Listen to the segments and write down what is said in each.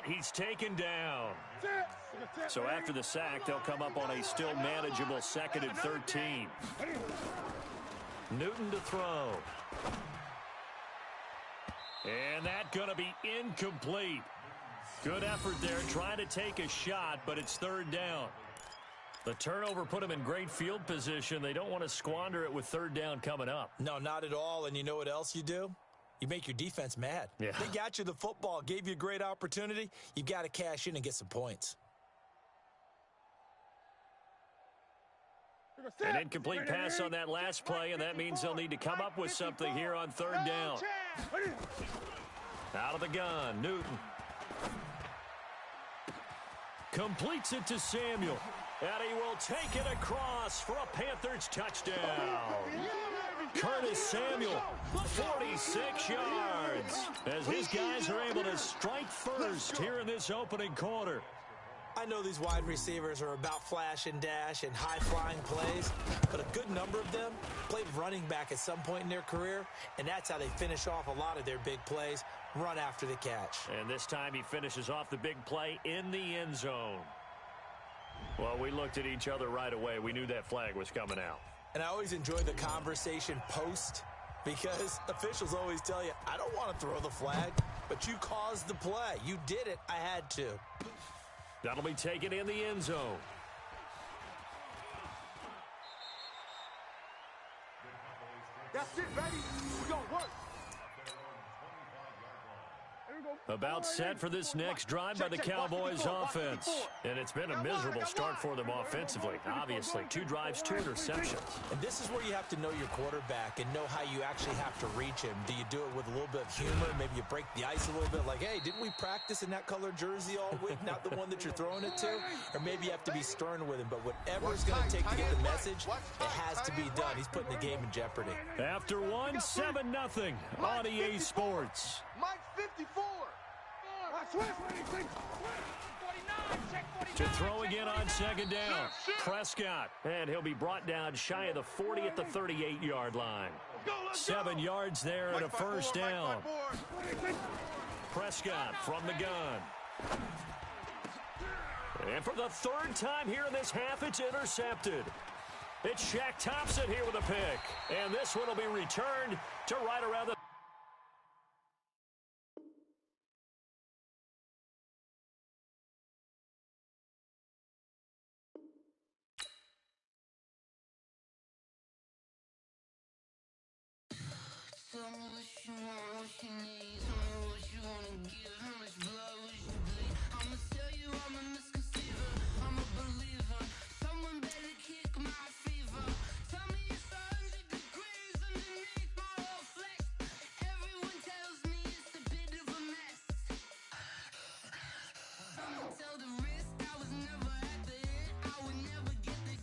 he's taken down. So after the sack, they'll come up on a still manageable 2nd and 13. Newton to throw. And that's going to be incomplete. Good effort there, trying to take a shot, but it's 3rd down. The turnover put them in great field position. They don't want to squander it with 3rd down coming up. No, not at all. And you know what else you do? You make your defense mad. Yeah. They got you the football, gave you a great opportunity. You've got to cash in and get some points. An incomplete pass on that last play, and that means they'll need to come up with something here on 3rd down. Out of the gun, Newton. Completes it to Samuel. And he will take it across for a Panthers touchdown. Curtis Samuel, 46 yards, as his guys are able to strike first here in this opening quarter. I know these wide receivers are about flash and dash and high-flying plays, but a good number of them played running back at some point in their career, and that's how they finish off a lot of their big plays, run after the catch. And this time he finishes off the big play in the end zone. Well, we looked at each other right away. We knew that flag was coming out. And I always enjoy the conversation post, because officials always tell you, I don't want to throw the flag, but you caused the play. You did it. I had to. That'll be taken in the end zone. That's it, baby. We're going to work. About set for this next drive by the Cowboys offense. And it's been a miserable start for them offensively. Obviously, 2 drives, 2 interceptions. And this is where you have to know your quarterback and know how you actually have to reach him. Do you do it with a little bit of humor? Maybe you break the ice a little bit like, hey, didn't we practice in that colored jersey all week? Not the one that you're throwing it to? Or maybe you have to be stern with him. But whatever it's going to take to get the message, it has to be done. He's putting the game in jeopardy. After 1, 7-0 on EA Sports. Mike 54. To throw again on 2nd down. Prescott. And he'll be brought down shy of the 40 at the 38-yard line. 7 yards there and a 1st down. Prescott from the gun. And for the 3rd time here in this half, it's intercepted. It's Shaq Thompson here with a pick. And this one will be returned to right around the... Tell me what you want, what you need. Tell me what you wanna give. How much blood would you bleed? I'ma tell you I'm a misconceiver. I'm a believer. Someone better kick my fever. Tell me it's 100 degrees underneath my whole flesh. Everyone tells me it's a bit of a mess. I'ma tell the risk I was never at the end. I would never get this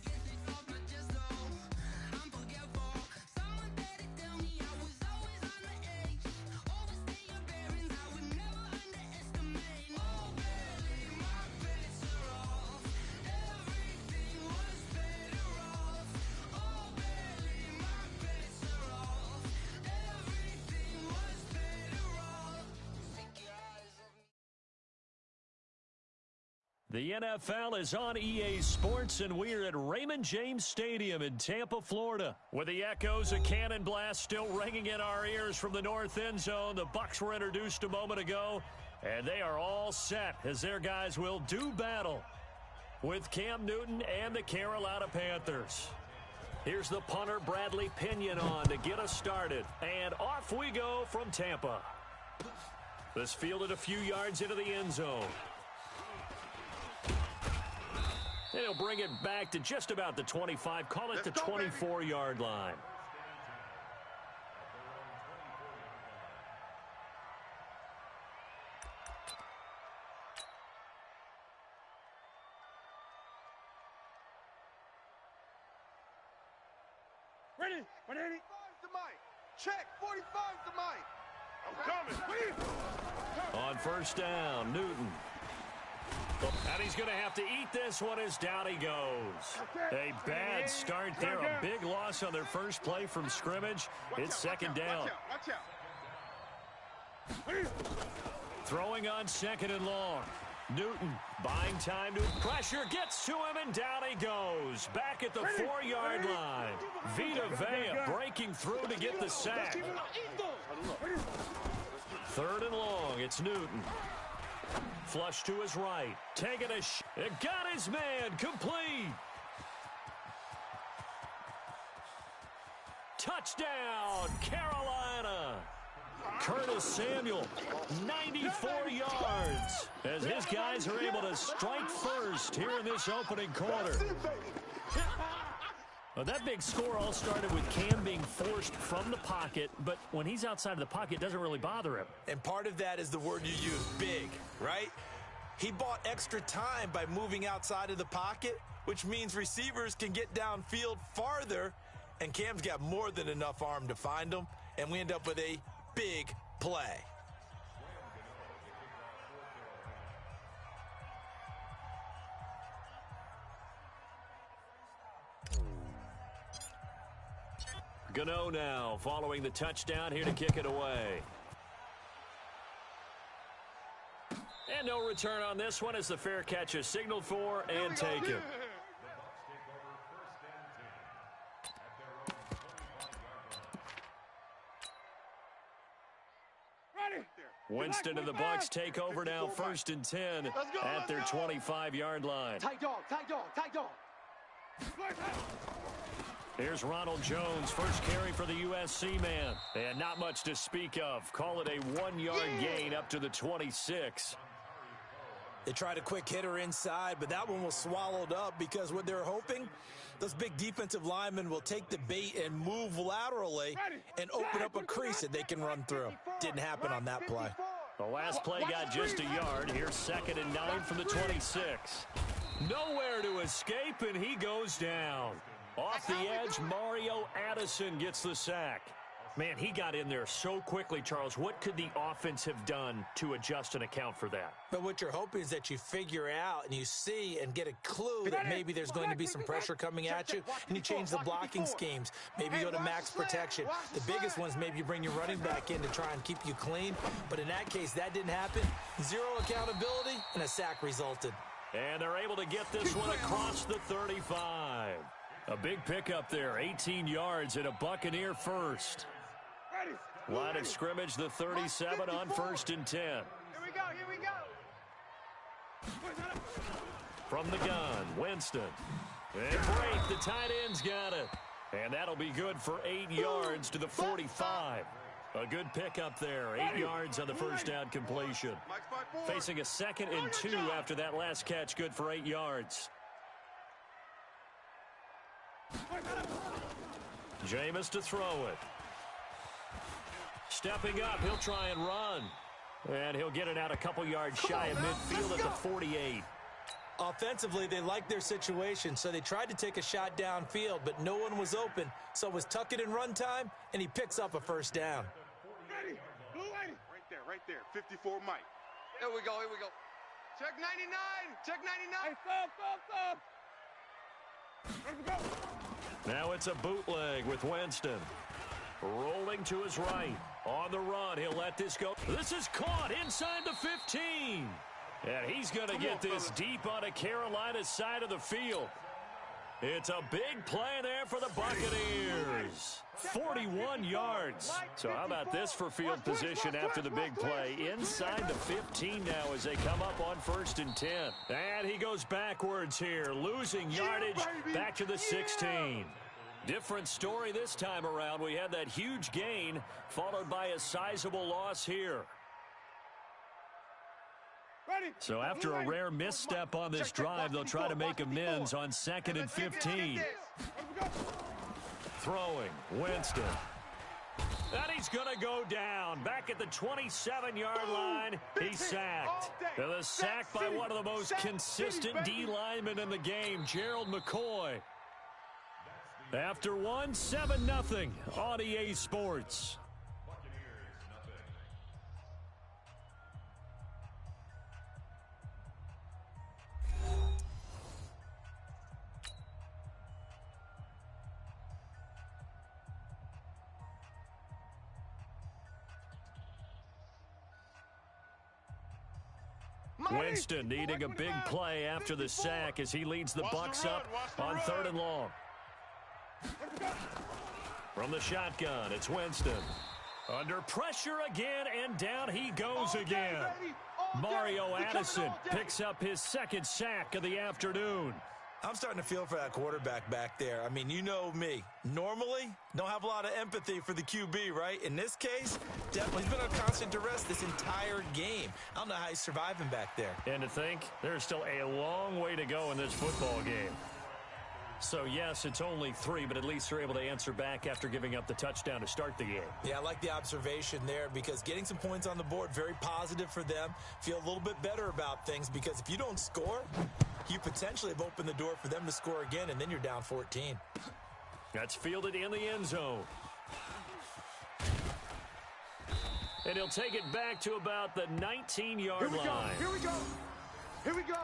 off my chest though. I'm forgetful. Someone better tell me I was always on the edge. Overstay your bearings, I would never underestimate. Oh, barely, my bets are off. Everything was better off. Oh, barely, my bets are off. Everything was better off. Take your eyes off me. The NFL is on EA Sports, and we're at Raymond James Stadium in Tampa, Florida, with the echoes of Cannon Blast still ringing in our ears from the north end zone. The Bucs were introduced a moment ago, and they are all set as their guys will do battle with Cam Newton and the Carolina Panthers. Here's the punter, Bradley Pinion, on to get us started, and off we go from Tampa. This fielded a few yards into the end zone. And he'll bring it back to just about the 25, call it the 24-yard line. Ready? Ready? 45's the mic. Check. 45's the mic. I'm coming. Please. On 1st down, Newton. And he's going to have to eat this one as down he goes. A bad start there. A big loss on their first play from scrimmage. It's 2nd down. Watch out. Throwing on 2nd and long. Newton buying time to pressure, gets to him, and down he goes. Back at the 4-yard line. Vita Vea breaking through to get the sack. 3rd and long, it's Newton. Flush to his right. Taking a it got his man, complete. Touchdown, Carolina. Curtis Samuel, 94 yards, as his guys are able to strike first here in this opening quarter. Well, that big score all started with Cam being forced from the pocket, but when he's outside of the pocket, it doesn't really bother him. And part of that is the word you use, big, right? He bought extra time by moving outside of the pocket, which means receivers can get downfield farther, and Cam's got more than enough arm to find him, and we end up with a big play. Gano now following the touchdown here to kick it away. And no return on this one as the fair catch is signaled for and taken. Winston and the Bucs take over now, 1st and 10 at their 25-yard line. Tight dog, tight dog, tight dog. Here's Ronald Jones, first carry for the USC man. And not much to speak of. Call it a 1-yard gain up to the 26. They tried a quick hitter inside, but that one was swallowed up because what they're hoping, those big defensive linemen will take the bait and move laterally and open up a crease that they can run through. Didn't happen on that play. The last play got just a yard. Here's 2nd and 9 from the 26. Nowhere to escape, and he goes down. Off the edge, Mario Addison gets the sack. Man, he got in there so quickly, Charles. What could the offense have done to adjust and account for that? But what you're hoping is that you figure out and you see and get a clue that maybe there's going to be some pressure coming at you, and you change the blocking schemes. Maybe you go to max protection. The biggest ones, maybe you bring your running back in to try and keep you clean. But in that case, that didn't happen. Zero accountability, and a sack resulted. And they're able to get this one across the 35. A big pickup there, 18 yards and a Buccaneer first. Line of scrimmage, the 37 on 1st and 10. Here we go, here we go. From the gun, Winston. And break, the tight end's got it. And that'll be good for 8 yards to the 45. A good pickup there, 8 yards on the first down completion. Facing a 2nd and 2 after that last catch, good for 8 yards. Jameis to throw it. Stepping up, he'll try and run. And he'll get it out a couple yards shy of midfield at the 48. Offensively, they liked their situation, so they tried to take a shot downfield, but no one was open. So it was tuck it in run time, and he picks up a first down. Ready, blue lady. Right there, 54 Mike. Here we go, here we go. Check 99, check 99. Hey, stop. Now it's a bootleg with Winston. Rolling to his right. On the run, he'll let this go. This is caught inside the 15. And he's going to get this deep on a Carolina side of the field. It's a big play there for the Buccaneers. 41 yards. So how about this for field position after the big play? Inside the 15 now as they come up on 1st and 10. And he goes backwards here, losing yardage back to the 16. Different story this time around. We had that huge gain followed by a sizable loss here. So after a rare misstep on this drive, they'll try to make amends on 2nd and 15. Throwing, Winston. And he's going to go down. Back at the 27-yard line, he's sacked. And the sack by one of the most consistent D linemen in the game, Gerald McCoy. After one, 7-0 on EA Sports. Winston needing a big play after the sack as he leads the Bucs up on 3rd and long. From the shotgun, it's Winston. Under pressure again, and down he goes again. Mario Addison picks up his 2nd sack of the afternoon. I'm starting to feel for that quarterback back there. I mean, you know me. Normally, don't have a lot of empathy for the QB, right? In this case, definitely he's been on constant duress this entire game. I don't know how he's surviving back there. And to think, there's still a long way to go in this football game. So, yes, it's only 3, but at least they're able to answer back after giving up the touchdown to start the game. Yeah, I like the observation there because getting some points on the board, very positive for them. Feel a little bit better about things because if you don't score, you potentially have opened the door for them to score again, and then you're down 14. That's fielded in the end zone. And he'll take it back to about the 19-yard line. Here we go. Here we go.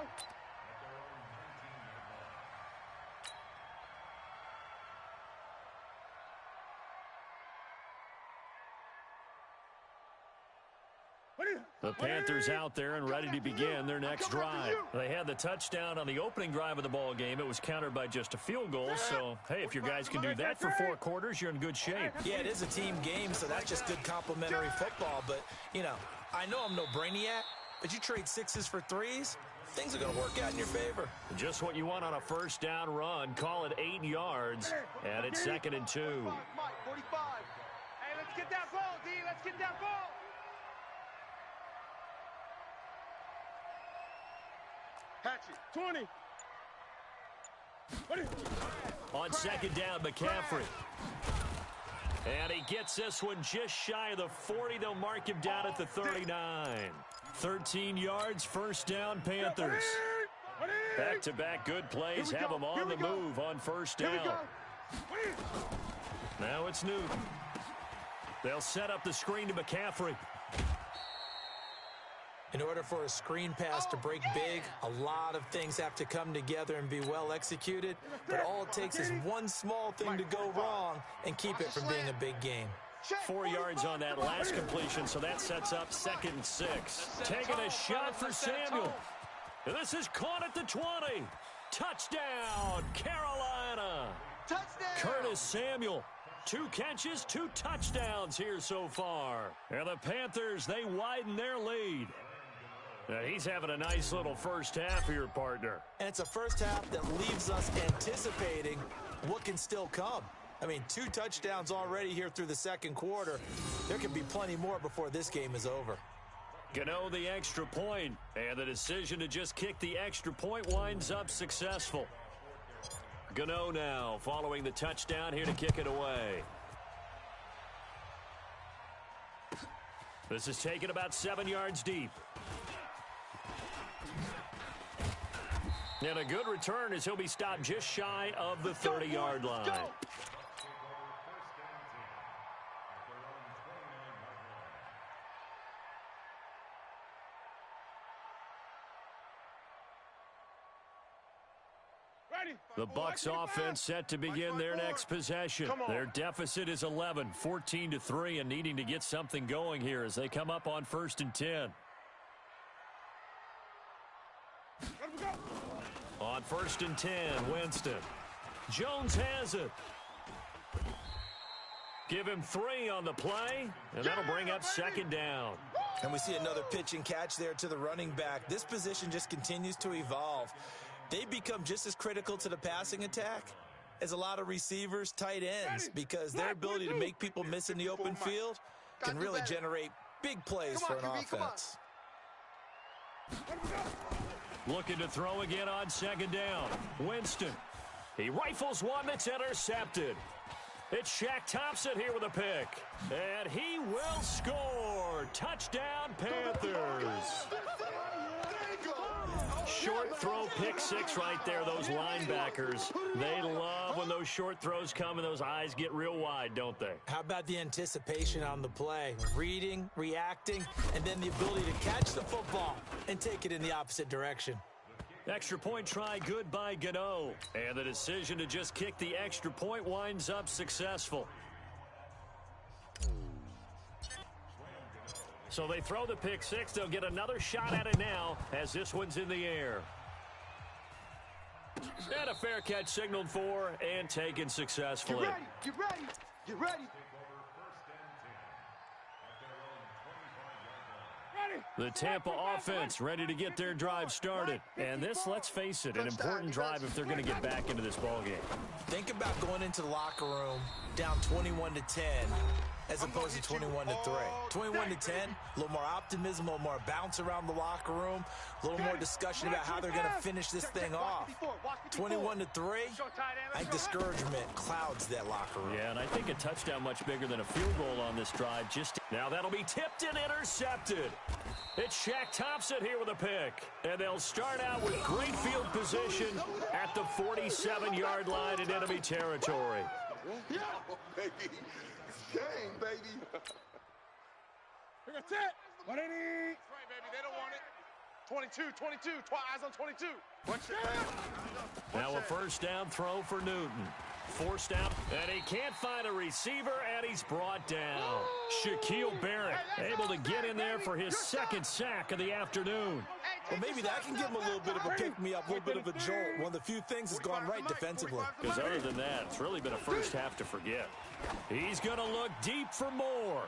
The Panthers out there and ready to begin their next drive. They had the touchdown on the opening drive of the ball game. It was countered by just a field goal. So, hey, if your guys can do that for 4 quarters, you're in good shape. Yeah, it is a team game, so that's just good complementary football. But, you know, I know I'm no brainiac, but you trade 6s for 3s, things are going to work out in your favor. Just what you want on a first down run. Call it 8 yards, and it's 2nd and 2. 45. Hey, let's get that ball, D. Let's get that ball. Hatchet, 20. On 2nd down, McCaffrey. And he gets this one just shy of the 40. They'll mark him down at the 39. 13 yards, first down, Panthers. Back-to-back good plays have them on the move on first down. Now it's Newton. They'll set up the screen to McCaffrey. In order for a screen pass to break big, a lot of things have to come together and be well executed. But all it takes is one small thing to go wrong and keep it from being a big game. 4 yards on that last completion, so that sets up 2nd and 6. Taking a shot for Samuel. This is caught at the 20. Touchdown, Carolina. Touchdown. Curtis Samuel. 2 catches, 2 touchdowns here so far. And the Panthers, they widen their lead. Now, he's having a nice little first half here, partner. And it's a first half that leaves us anticipating what can still come. I mean, 2 touchdowns already here through the 2nd quarter. There can be plenty more before this game is over. Gano the extra point, and the decision to just kick the extra point winds up successful. Gano now following the touchdown here to kick it away. This is taken about 7 yards deep. And a good return as he'll be stopped just shy of the 30-yard line. The Bucs offense set to begin their next possession. Their deficit is 11, 14-3, and needing to get something going here as they come up on 1st and 10. On 1st and 10, Winston. Jones has it. Give him 3 on the play, and that'll bring up 2nd down. And we see another pitch and catch there to the running back. This position just continues to evolve. They become just as critical to the passing attack as a lot of receivers, tight ends, because their ability to make people miss in the open field can really generate big plays for an offense. Looking to throw again on 2nd down. Winston. He rifles one that's intercepted. It's Shaq Thompson here with a pick. And he will score. Touchdown, Panthers. Short throw, pick 6 right there. Those linebackers, they love when those short throws come and those eyes get real wide, don't they? How about the anticipation on the play? Reading, reacting, and then the ability to catch the football and take it in the opposite direction. Extra point try good by Gano. And the decision to just kick the extra point winds up successful. So they throw the pick six. They'll get another shot at it now as this one's in the air. And a fair catch signaled for and taken successfully. Get ready. Get ready. The Tampa offense ready to get their drive started. And this, let's face it, an important drive if they're going to get back into this ballgame. Think about going into the locker room down 21-10 as opposed to 21-3. 21-10, a little more optimism, a little more bounce around the locker room, a little more discussion about how they're going to finish this thing off. 21-3, I think discouragement clouds that locker room. Yeah, and I think a touchdown much bigger than a field goal on this drive. Now that'll be tipped and intercepted. It's Shaq Thompson here with a pick. And they'll start out with great field position at the 47-yard line in enemy territory. Yeah, baby. It's game, baby. That's it. 180. That's right, baby. They don't want it. 22. Eyes on 22. What's your Now a first down throw for Newton. Forced out, and he can't find a receiver, and he's brought down. Shaquille Barrett able to get in there for his second sack of the afternoon. Well, maybe that can give him a little bit of a pick-me-up, a little bit of a jolt. One of the few things that's gone right defensively. Because other than that, it's really been a first half to forget. He's going to look deep for more.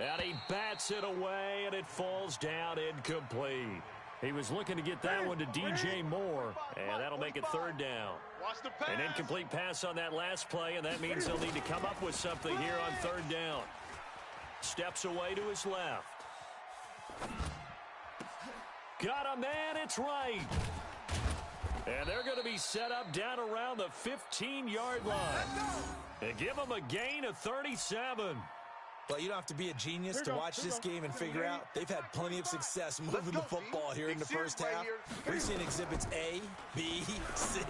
And he bats it away, and it falls down incomplete. He was looking to get that one to DJ Moore, and that'll make it third down. An incomplete pass on that last play, and that means they'll need to come up with something here on third down. Steps away to his left. Got a man, it's right. And they're going to be set up down around the 15-yard line. And give them a gain of 37. Well, you don't have to be a genius to watch this game and figure out they've had plenty of success moving the football here in the first half. We've seen exhibits A, B, C,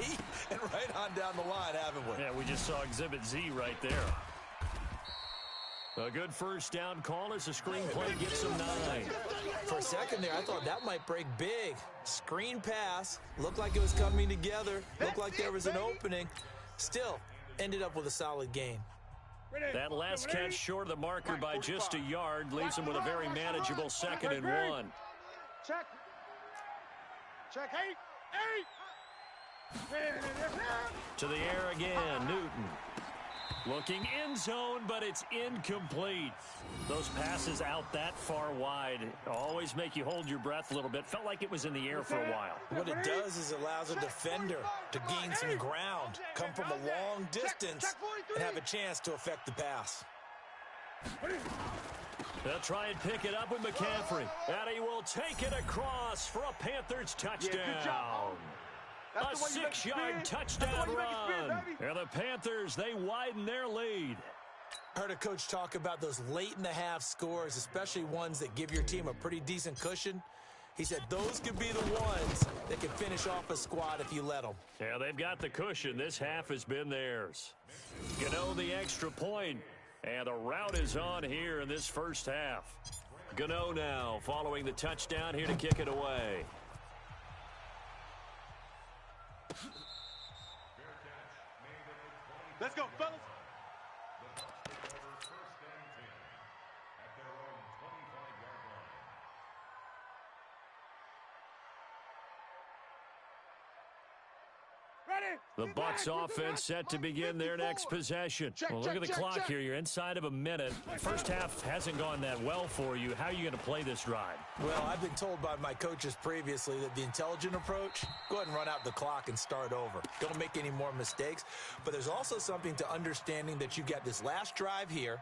and right on down the line, haven't we? Yeah, we just saw exhibit Z right there. A good first down call as the screen play gets them 9. For a second there, I thought that might break big. Screen pass, looked like it was coming together, looked like there was an opening. Still, ended up with a solid gain. That last catch short of the marker by just a yard leaves him with a very manageable 2nd and 1. Check 8. To the air again, Newton. Looking end zone, but it's incomplete. Those passes out that far wide always make you hold your breath a little bit. Felt like it was in the air for a while. What it does is it allows a defender to gain some ground, come from a long distance, and have a chance to affect the pass. They'll try and pick it up with McCaffrey. And he will take it across for a Panthers touchdown. A 6-yard touchdown run. And the Panthers, they widen their lead. Heard a coach talk about those late-in-the-half scores, especially ones that give your team a pretty decent cushion. He said those could be the ones that can finish off a squad if you let them. Yeah, they've got the cushion. This half has been theirs. Gano the extra point, and the route is on here in this first half. Gano now following the touchdown here to kick it away. Let's go, fellas. The Bucs offense set to begin their next possession. Well, look at the clock here. You're inside of a minute. First half hasn't gone that well for you. How are you going to play this drive? Well, I've been told by my coaches previously that the intelligent approach, go ahead and run out the clock and start over. Don't make any more mistakes. But there's also something to understanding that you got this last drive here.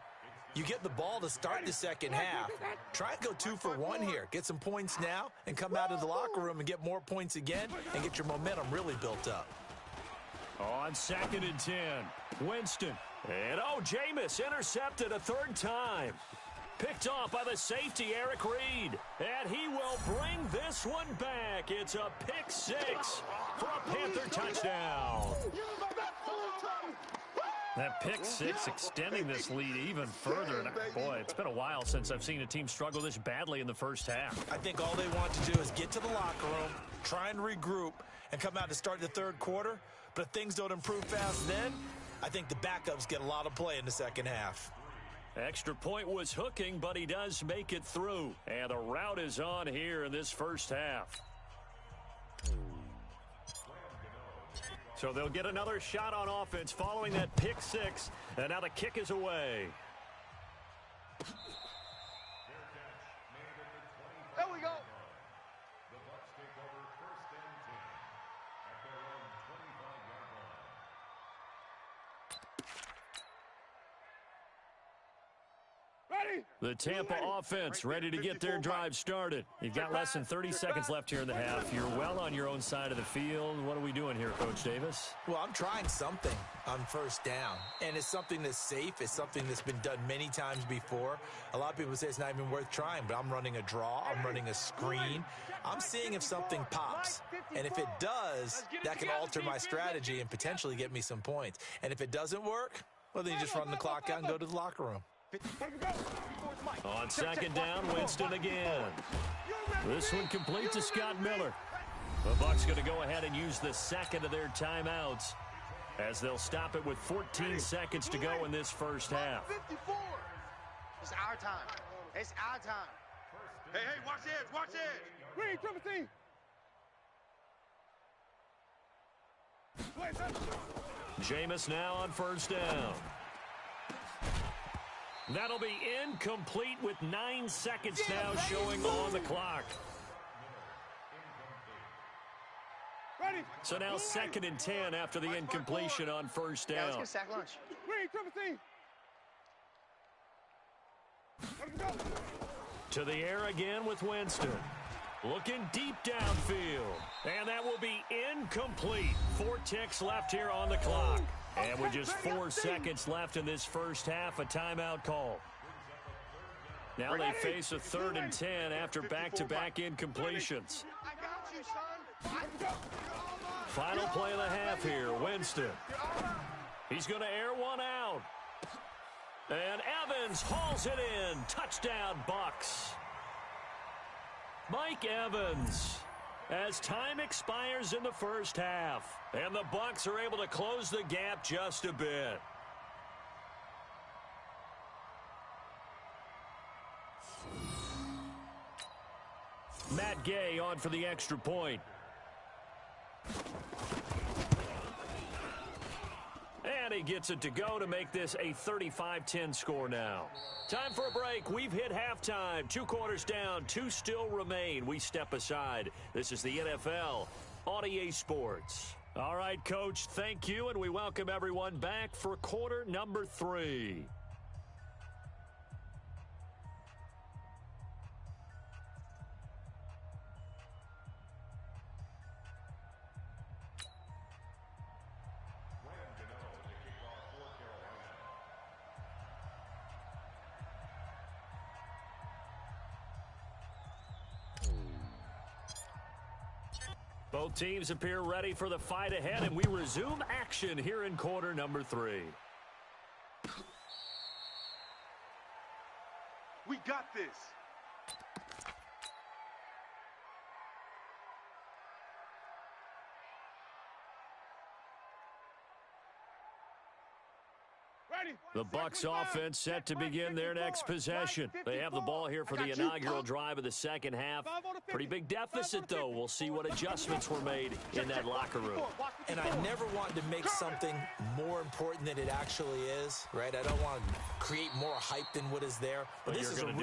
You get the ball to start the second half. Try and go 2 for 1 here. Get some points now and come out of the locker room and get more points again and get your momentum really built up. On 2nd and 10, Winston. And Jameis intercepted a 3rd time. Picked off by the safety, Eric Reed. And he will bring this one back. It's a pick 6 for a Panther touchdown. That pick 6 extending this lead even further. And boy, it's been a while since I've seen a team struggle this badly in the first half. I think all they want to do is get to the locker room, try and regroup, and come out to start the third quarter. But if things don't improve fast then, I think the backups get a lot of play in the second half. Extra point was hooking, but he does make it through. And the route is on here in this first half. So they'll get another shot on offense following that pick six. And now the kick is away. There we go. The Tampa offense ready to get their drive started. You've got less than 30 seconds left here in the half. You're well on your own side of the field. What are we doing here, Coach Davis? Well, I'm trying something on first down, and it's something that's safe. It's something that's been done many times before. A lot of people say it's not even worth trying, but I'm running a draw. I'm running a screen. I'm seeing if something pops, and if it does, that can alter my strategy and potentially get me some points. And if it doesn't work, well, then you just run the clock out and go to the locker room. On second down, Winston again. This one complete to Scott Miller. The Bucs going to go ahead and use the second of their timeouts as they'll stop it with 14 seconds to go in this first half. 54. It's our time. It's our time. Hey, watch the edge, watch the edge. Green, triple T. Jameis now on first down. That'll be incomplete with 9 seconds now showing on the clock. So now 2nd and 10 after the incompletion on first down. Yeah, let's get sack lunch. Green, triple T. To the air again with Winston. Looking deep downfield. And that will be incomplete. 4 ticks left here on the clock. And with just 4 seconds left in this first half, a timeout call. Now they face a 3rd and 10 after back-to-back incompletions. I got you, son. Final play of the half here, Winston. He's going to air one out. And Evans hauls it in. Touchdown, Bucs. Mike Evans. As time expires in the first half, and the Bucs are able to close the gap just a bit. Matt Gay on for the extra point. And he gets it to go to make this a 35-10 score now. Time for a break. We've hit halftime. 2 quarters down. 2 still remain. We step aside. This is the NFL on EA Sports. All right, Coach, thank you, and we welcome everyone back for quarter number 3. Both teams appear ready for the fight ahead, and we resume action here in quarter number 3. We got this. The Bucs offense set to begin their next possession. They have the ball here for the inaugural drive of the second half. Pretty big deficit, though. We'll see what adjustments were made in that locker room. And I never want to make something more important than it actually is, right? I don't want to create more hype than what is there. But this is I'm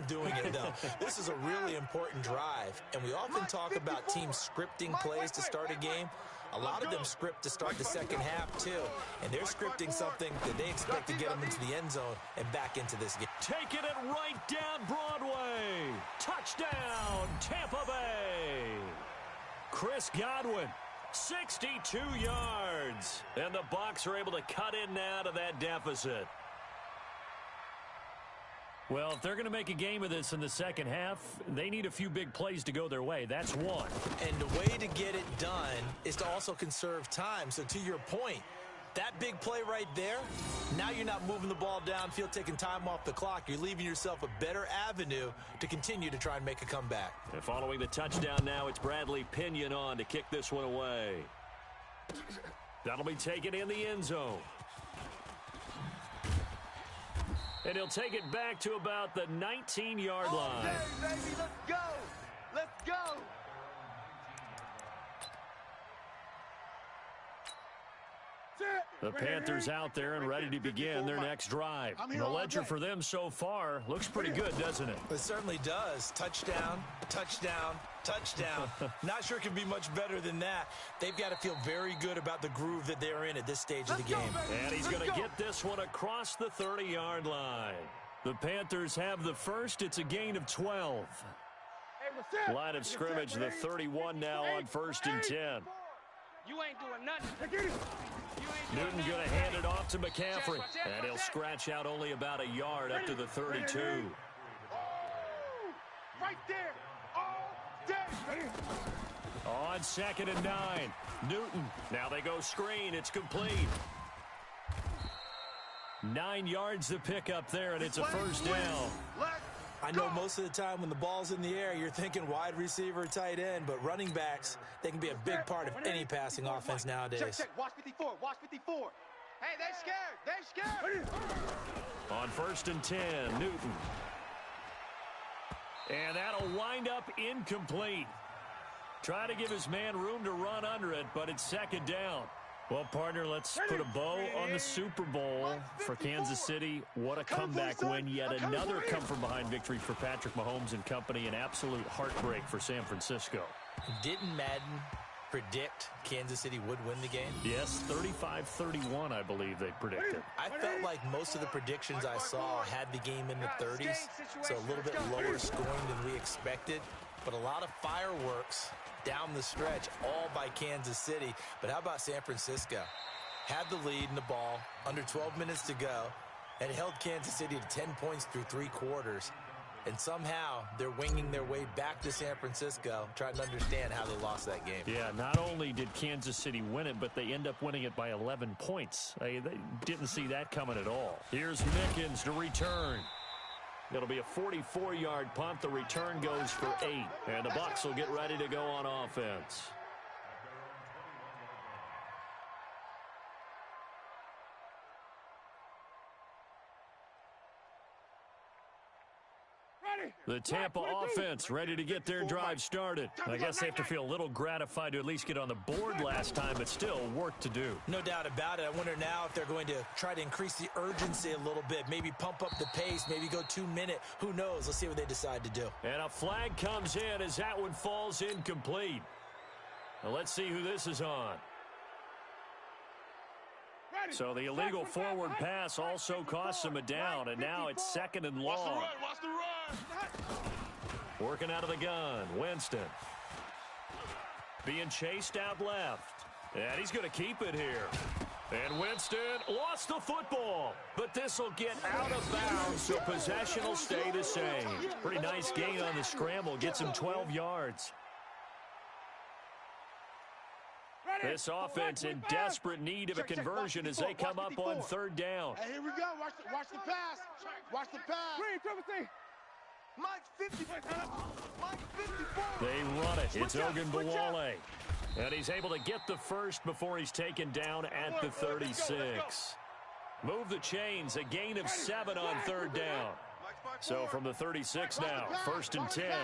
doing it, though. This is a really important drive. And we often talk about teams scripting plays to start a game. A lot of them script to start the second half, too. And they're scripting something that they expect to get them into the end zone and back into this game. Taking it right down Broadway. Touchdown, Tampa Bay. Chris Godwin, 62 yards. And the Bucs are able to cut in now to that deficit. Well, if they're going to make a game of this in the second half, they need a few big plays to go their way. That's one. And the way to get it done is to also conserve time. So to your point, that big play right there, now you're not moving the ball downfield, taking time off the clock. You're leaving yourself a better avenue to continue to try and make a comeback. And following the touchdown now, it's Bradley Pinion on to kick this one away. That'll be taken in the end zone. And he'll take it back to about the 19-yard line. Okay, baby, let's go. Let's go. The Panthers out there and ready to begin their next drive. The ledger for them so far looks pretty good, doesn't it? It certainly does. Touchdown, touchdown, touchdown. Not sure it can be much better than that. They've got to feel very good about the groove that they're in at this stage of the game. And he's going to get this one across the 30-yard line. The Panthers have the first. It's a gain of 12. Line of scrimmage, the 31 now on 1st and 10. You ain't doing nothing. Newton going to hand it off to McCaffrey. And he'll scratch out only about a yard up to the 32. Right there. All day. On 2nd and 9. Newton. Now they go screen. It's complete. 9 yards to pick up there, and it's a first down. I know most of the time when the ball's in the air, you're thinking wide receiver, tight end, but running backs, they can be a big part of any passing offense nowadays. Check. Watch 54. Watch 54. Hey, they scared. On 1st and 10, Newton. And that'll wind up incomplete. Try to give his man room to run under it, but it's 2nd down. Well, partner, let's put a bow on the Super Bowl for Kansas City. What a comeback win. Yet another come-from-behind victory for Patrick Mahomes and company. An absolute heartbreak for San Francisco. Didn't Madden predict Kansas City would win the game? Yes, 35-31, I believe they predicted. I felt like most of the predictions I saw had the game in the 30s, so a little bit lower scoring than we expected, but a lot of fireworks down the stretch, all by Kansas City. But how about San Francisco? Had the lead in the ball, under 12 minutes to go, and held Kansas City to 10 points through 3 quarters. And somehow they're winging their way back to San Francisco, trying to understand how they lost that game. Yeah, not only did Kansas City win it, but they end up winning it by 11 points. They didn't see that coming at all. Here's Mickens to return. It'll be a 44-yard punt. The return goes for 8. And the Bucs will get ready to go on offense. The Tampa offense ready to get their drive started. I guess they have to feel a little gratified to at least get on the board last time, but still work to do. No doubt about it. I wonder now if they're going to try to increase the urgency a little bit, maybe pump up the pace, maybe go 2-minute. Who knows? Let's see what they decide to do. And a flag comes in as that one falls incomplete. Now let's see who this is on. So the illegal forward pass also costs him a down, and now it's 2nd and long. Watch the run. Working out of the gun, Winston. Being chased out left. And he's going to keep it here. And Winston lost the football. But this will get out of bounds, so possession will stay the same. Pretty nice gain on the scramble. Gets him 12 yards. This offense in desperate need of a conversion as they come up on 3rd down. Hey, here we go. Watch the pass. Watch the pass. Mike's 54. Mike's 54. They run it. It's Ogunbowale. And he's able to get the first before he's taken down at the 36. Move the chains. A gain of 7 on 3rd down. So from the 36 now, 1st and 10. Here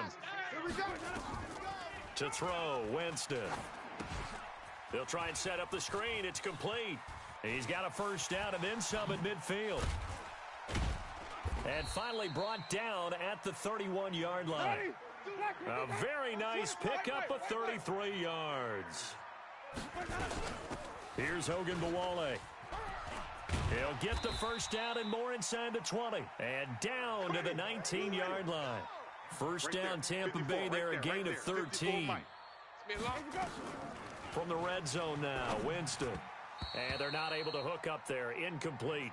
we go. To throw, Winston. They'll try and set up the screen. It's complete. He's got a first down and then some at midfield. And finally brought down at the 31-yard line. A very nice pickup of 33 yards. Here's Ogunbowale. He'll get the first down and more inside the 20. And down to the 19-yard line. First down Tampa Bay there, a gain of 13. From the red zone now, Winston. And they're not able to hook up there. Incomplete.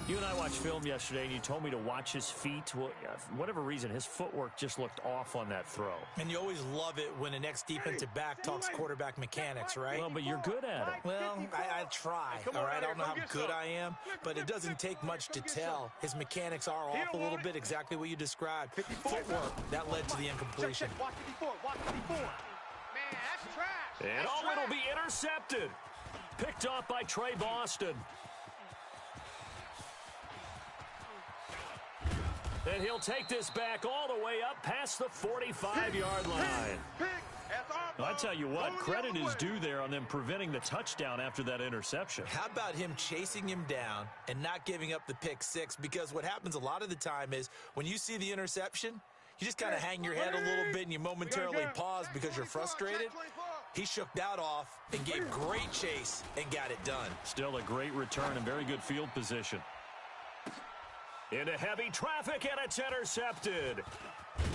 You and I watched film yesterday, and you told me to watch his feet. Well, for whatever reason, his footwork just looked off on that throw. And you always love it when an ex-defensive back talks quarterback mechanics, right? Well, but you're good at it. Well, I try, all right? I don't know how good I am, but it doesn't take much to tell. His mechanics are off a little bit, exactly what you described. Footwork, that led to the incompletion. Watch 54. Watch 54. Man, that's trash. And it'll be intercepted. Picked off by Trey Boston. And he'll take this back all the way up past the 45-yard line. I tell you what, credit is due there on them preventing the touchdown after that interception. How about him chasing him down and not giving up the pick six? Because what happens a lot of the time is when you see the interception, you just kind of hang your head a little bit and you momentarily pause because you're frustrated. He shook that off and gave great chase and got it done. Still a great return and very good field position. Into heavy traffic, and it's intercepted.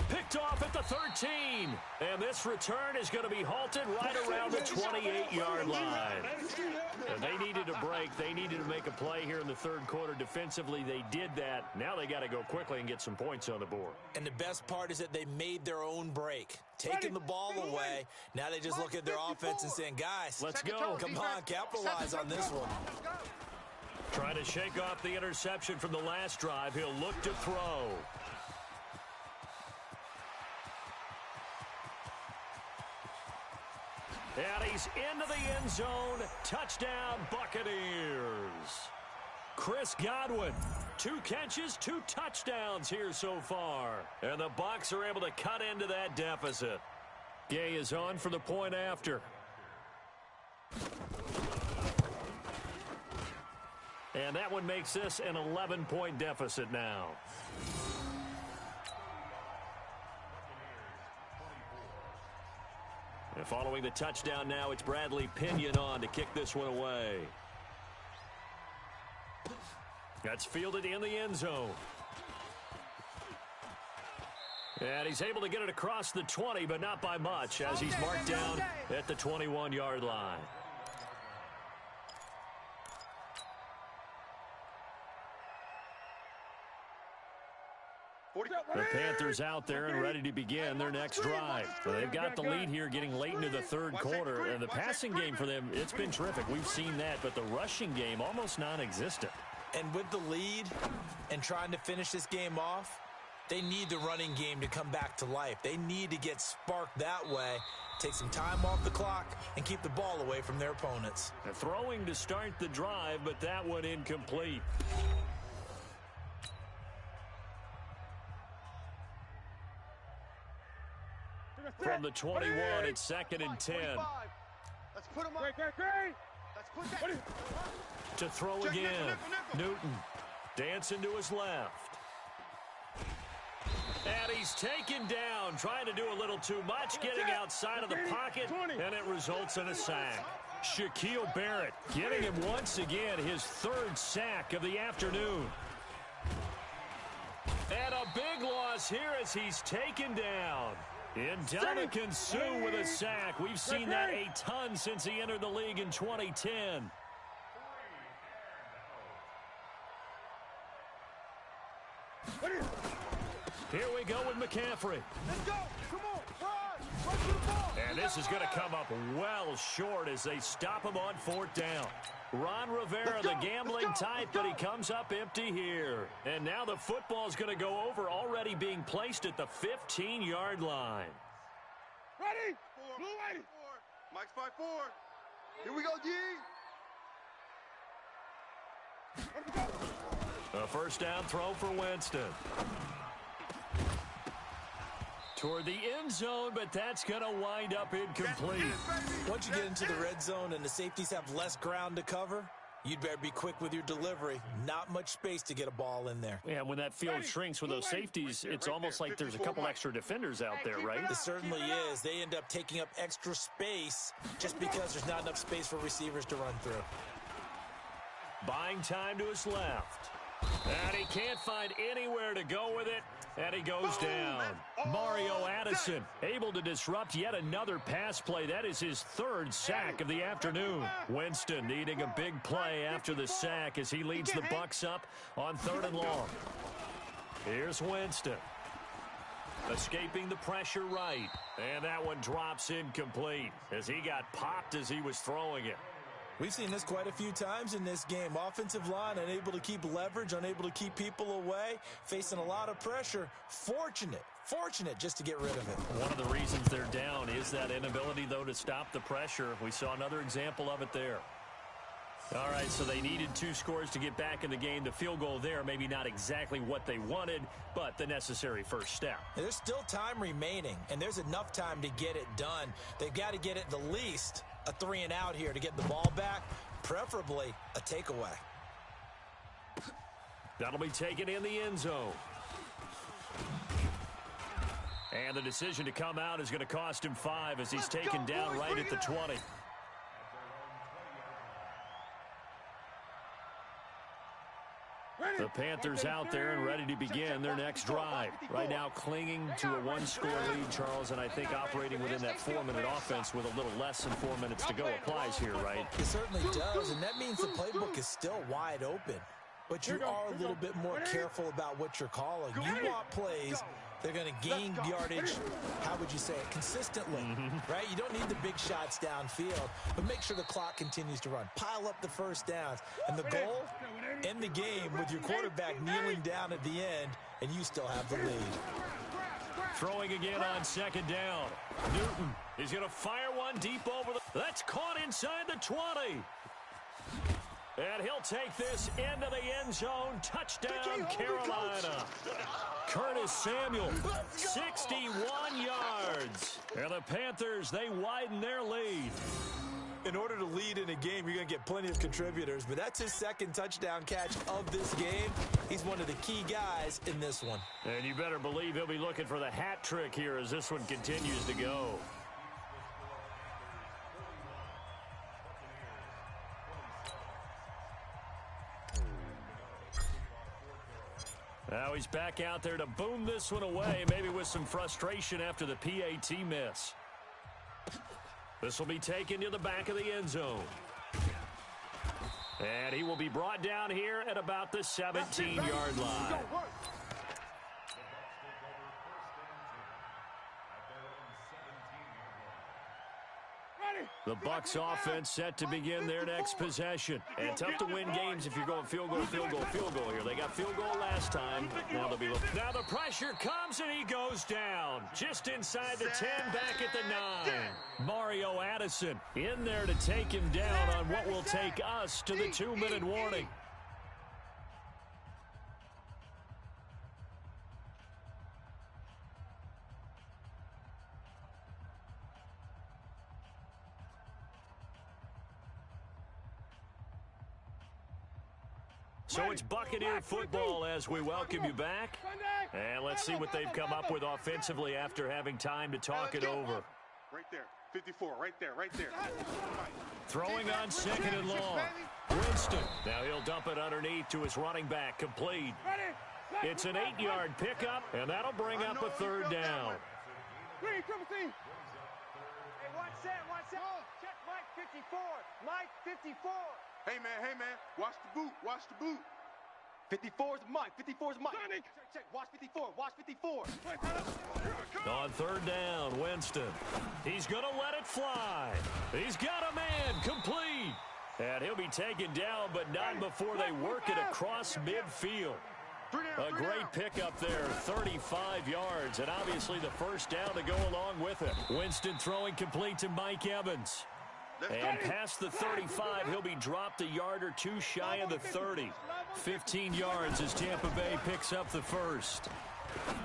Picked off at the 13. And this return is going to be halted right around the 28-yard line. And they needed a break. They needed to make a play here in the third quarter. Defensively, they did that. Now they got to go quickly and get some points on the board. And the best part is that they made their own break, taking the ball away. Now they just look at their offense and saying, guys, let's go. Come on, capitalize on this one. Trying to shake off the interception from the last drive. He'll look to throw. And he's into the end zone. Touchdown, Buccaneers. Chris Godwin, 2 catches, 2 touchdowns here so far. And the Bucs are able to cut into that deficit. Gay is on for the point after. And that one makes this an 11-point deficit now. And following the touchdown now, it's Bradley Pinion on to kick this one away. That's fielded in the end zone. And he's able to get it across the 20, but not by much, as he's marked down at the 21-yard line. The Panthers out there and ready to begin their next drive. So they've got the lead here getting late into the third quarter. And the passing game for them, it's been terrific. We've seen that, but the rushing game almost non-existent. And with the lead and trying to finish this game off, they need the running game to come back to life. They need to get sparked that way, take some time off the clock, and keep the ball away from their opponents. They're throwing to start the drive, but that one incomplete. From the 21, it's 2nd and 10. Let's put him up. Let's put that. To throw again. Newton dancing to his left. And he's taken down, trying to do a little too much, getting outside of the pocket, and it results in a sack. Shaquille Barrett getting him once again his 3rd sack of the afternoon. And a big loss here as he's taken down. Ndamukong Suh with a sack. We've seen that a ton since he entered the league in 2010. Here we go with McCaffrey. Let's go. Come on. Run to the ball. And this is going to come up well short as they stop him on 4th down. Ron Rivera, the gambling type, but he comes up empty here. And now the football's going to go over, already being placed at the 15-yard line. Ready? Blue ready. Mike's 5-4. Here we go, D. A 1st down throw for Winston. Toward the end zone, but that's going to wind up incomplete. Once you get into the red zone and the safeties have less ground to cover, you'd better be quick with your delivery. Not much space to get a ball in there. Yeah, when that field shrinks with those safeties, it's almost like there's a couple extra defenders out there, right? It certainly is. They end up taking up extra space just because there's not enough space for receivers to run through. Buying time to his left. And he can't find anywhere to go with it. And he goes down. Mario Addison able to disrupt yet another pass play. That is his 3rd sack of the afternoon. Winston needing a big play after the sack as he leads the Bucs up on 3rd and long. Here's Winston. Escaping the pressure right. And that one drops incomplete as he got popped as he was throwing it. We've seen this quite a few times in this game. Offensive line unable to keep leverage, unable to keep people away, facing a lot of pressure. Fortunate just to get rid of it. One of the reasons they're down is that inability, though, to stop the pressure. We saw another example of it there. All right, so they needed 2 scores to get back in the game. The field goal there, maybe not exactly what they wanted, but the necessary first step. There's still time remaining, and there's enough time to get it done. They've got to get it the least a 3 and out here to get the ball back, preferably a takeaway. That'll be taken in the end zone. And the decision to come out is going to cost him 5 as he's taken down right at the 20. The Panthers out there and ready to begin their next drive. Right now clinging to a 1-score lead, Charles, and I think operating within that 4-minute offense with a little less than 4 minutes to go applies here, right? It certainly does, and that means the playbook is still wide open. But you are a little bit more careful about what you're calling. You want plays they're going to gain yardage, how would you say it, consistently, right? You don't need the big shots downfield, but make sure the clock continues to run. Pile up the first downs. And the goal, end the game with your quarterback kneeling down at the end, and you still have the lead. Throwing again on second down. Newton is going to fire one deep over the... That's caught inside the 20. And he'll take this into the end zone. Touchdown, Carolina. Curtis Samuel, 61 yards. And the Panthers, they widen their lead. In order to lead in a game, you're going to get plenty of contributors, but that's his second touchdown catch of this game. He's one of the key guys in this one. And you better believe he'll be looking for the hat trick here as this one continues to go. Now he's back out there to boom this one away, maybe with some frustration after the PAT miss. This will be taken to the back of the end zone. And he will be brought down here at about the 17-yard line. The Bucs offense set to begin their next possession. And tough to win games if you're going field goal, field goal, field goal here. They got field goal last time. Now they'll be looking. Now the pressure comes and he goes down. Just inside the 10, back at the 9. Mario Addison in there to take him down on what will take us to the 2-minute warning. So it's Buccaneer football as we welcome you back. And let's see what they've come up with offensively after having time to talk it over. Right there, 54, right there, right there. Throwing on second and long. Winston. Now he'll dump it underneath to his running back, complete. It's an 8-yard pickup, and that'll bring up a third down. Hey, one set. Check Mike 54. Mike 54. Hey, man, watch the boot. 54's Mike. Check, watch 54. Watch 54. On third down, Winston. He's going to let it fly. He's got a man, complete. And he'll be taken down, but not before they work it across midfield. A great pickup there, 35 yards, and obviously the first down to go along with it. Winston throwing complete to Mike Evans. And past the 35, he'll be dropped a yard or two shy of the 30. 15 yards as Tampa Bay picks up the first.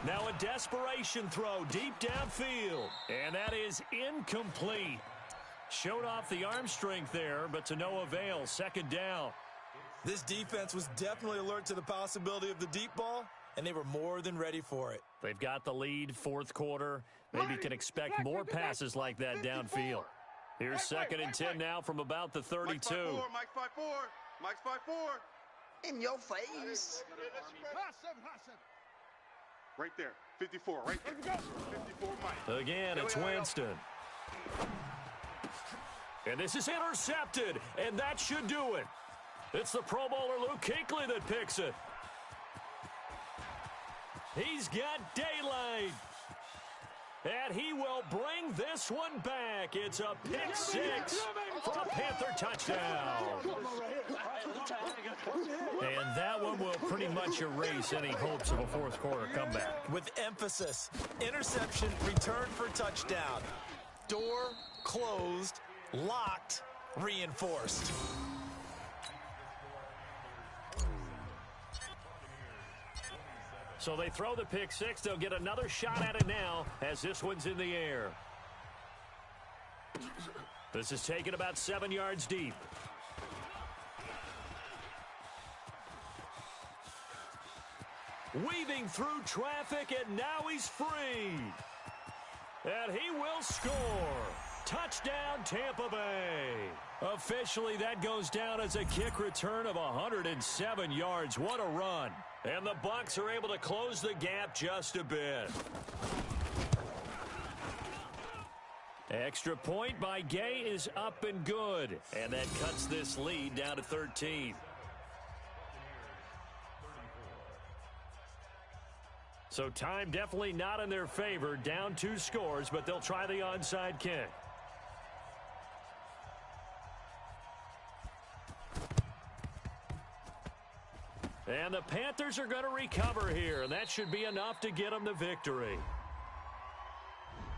Now a desperation throw deep downfield. And that is incomplete. Showed off the arm strength there, but to no avail. Second down. This defense was definitely alert to the possibility of the deep ball, and they were more than ready for it. They've got the lead, fourth quarter. Maybe can expect more passes like that downfield. Here's second and 10 now from about the 32. Mike 5-4. In your face. Right there, 54, right there. 54, Mike. Again, it's Winston. And this is intercepted, and that should do it. It's the Pro Bowler Luke Kuechly that picks it. He's got daylight. And he will bring this one back. It's a pick six for a Panther touchdown. And that one will pretty much erase any hopes of a fourth quarter comeback. With emphasis, interception, return for touchdown. Door closed, locked, reinforced. So they throw the pick six. They'll get another shot at it now as this one's in the air. This is taken about 7 yards deep. Weaving through traffic, and now he's free. And he will score. Touchdown, Tampa Bay. Officially, that goes down as a kick return of 107 yards. What a run. And the Bucs are able to close the gap just a bit. Extra point by Gay is up and good. And that cuts this lead down to 13. So time definitely not in their favor. Down 2 scores, but they'll try the onside kick. And the Panthers are going to recover here, and that should be enough to get them the victory.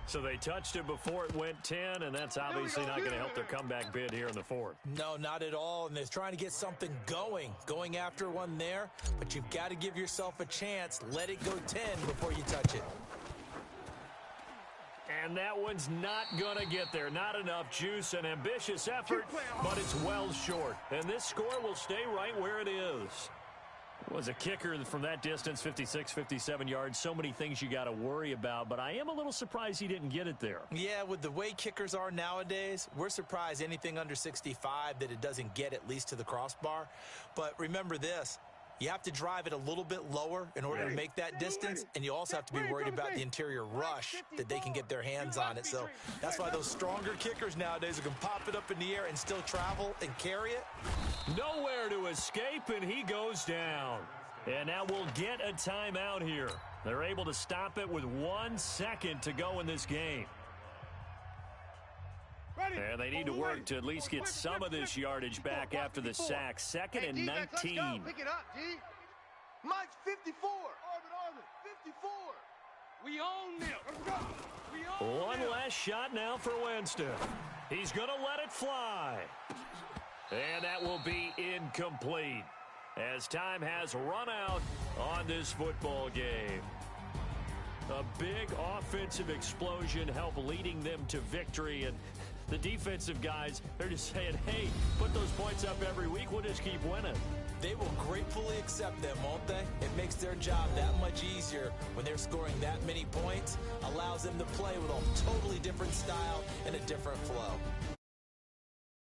So they touched it before it went 10, and that's obviously not going to help their comeback bid here in the fourth. No, not at all, and they're trying to get something going after one there, but you've got to give yourself a chance. Let it go 10 before you touch it. And that one's not going to get there. Not enough juice, an ambitious effort, but it's well short. And this score will stay right where it is. Was a kicker from that distance, 56, 57 yards. So many things you got to worry about, but I am a little surprised he didn't get it there. Yeah, with the way kickers are nowadays, we're surprised anything under 65 that it doesn't get at least to the crossbar. But remember this, you have to drive it a little bit lower in order to make that distance, and you also have to be worried about the interior rush that they can get their hands on it. So that's why those stronger kickers nowadays can pop it up in the air and still travel and carry it. Nowhere to escape, and he goes down. And now we'll get a timeout here. They're able to stop it with 1 second to go in this game. And they need to work to at least get some of this yardage back after the sack. 2nd and 19. Pick it up, G. Mike's 54. Arvin, 54. We own them. Let's go. We own One them. last shot now for Winston. He's going to let it fly. And that will be incomplete as time has run out on this football game. A big offensive explosion helped leading them to victory, and the defensive guys, they're just saying, hey, put those points up every week, we'll just keep winning. They will gratefully accept them, won't they? It makes their job that much easier when they're scoring that many points, allows them to play with a totally different style and a different flow.